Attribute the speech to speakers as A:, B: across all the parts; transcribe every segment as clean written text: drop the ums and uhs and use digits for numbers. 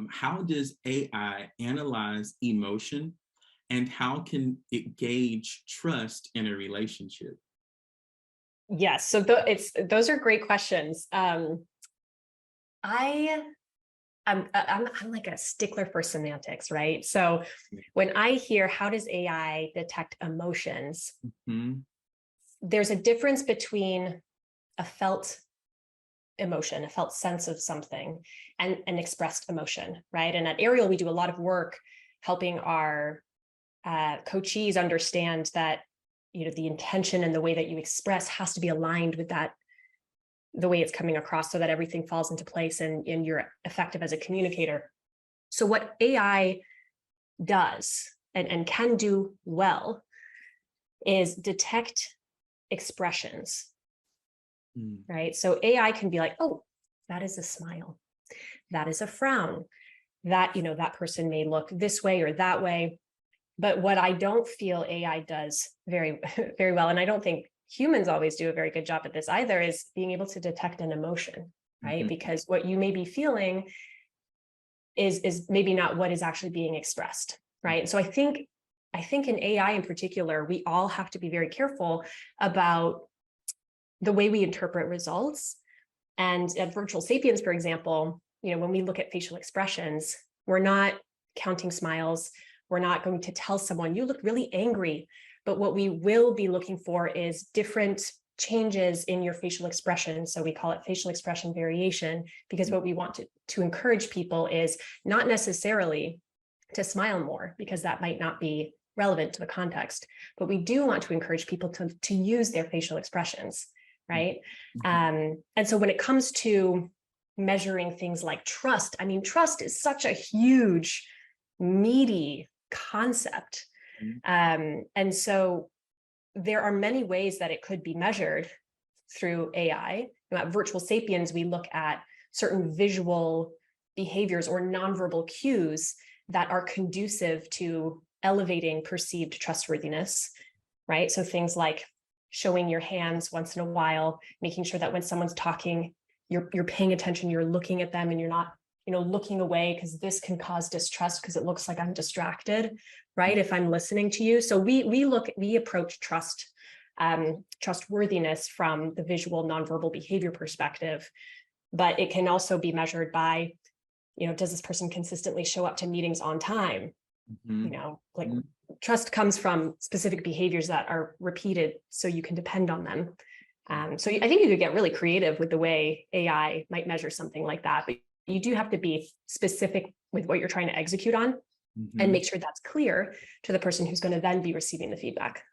A: how does AI analyze emotion, and how can it gauge trust in a relationship?
B: Yes, so those are great questions. I I'm like a stickler for semantics, right? So when I hear how does AI detect emotions,
A: Mhm.
B: there's a difference between a felt emotion, a felt sense of something, and an expressed emotion, right? And at Ariel, we do a lot of work helping our coachees understand that the intention and the way that you express has to be aligned with that, the way it's coming across, so that everything falls into place and you're effective as a communicator. So what AI does and can do well is detect expressions,
A: Mm.
B: right? So AI can be like, oh, that is a smile, that is a frown, that that person may look this way or that way. But what I don't feel AI does very very well, and I don't think humans always do a very good job at this either, is being able to detect an emotion, right?
A: Mhm.
B: Because what you may be feeling is maybe not what is actually being expressed, right? So I think in AI in particular, we all have to be very careful about the way we interpret results. And at Virtual Sapiens, for example, when we look at facial expressions, we're not counting smiles. We're not going to tell someone, you look really angry. But what we will be looking for is different changes in your facial expression. So we call it facial expression variation, because what we want to encourage people is not necessarily to smile more, because that might not be relevant to the context. But we do want to encourage people to use their facial expressions, right? And so when it comes to measuring things like trust, I mean, trust is such a huge, meaty concept. And so there are many ways that it could be measured through AI. At Virtual Sapiens, we look at certain visual behaviors or nonverbal cues that are conducive to elevating perceived trustworthiness, right? So things like showing your hands once in a while, making sure that when someone's talking, you're paying attention, you're looking at them, and you're not looking away, because this can cause distrust because it looks like I'm distracted, right? If I'm listening to you. So we approach trustworthiness from the visual nonverbal behavior perspective, but it can also be measured by, does this person consistently show up to meetings on time? Like trust comes from specific behaviors that are repeated, so you can depend on them. So I think you could get really creative with the way AI might measure something like that, but you do have to be specific with what you're trying to execute on and make sure that's clear to the person who's going to then be receiving the feedback.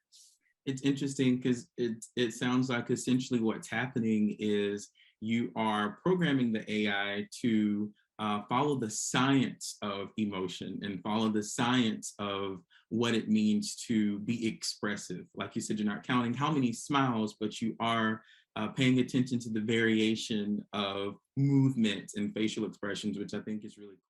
A: It's interesting because it sounds like essentially what's happening is you are programming the AI to follow the science of emotion and follow the science of what it means to be expressive. Like you said, you're not counting how many smiles, but you are paying attention to the variation of movements and facial expressions, which I think is really cool.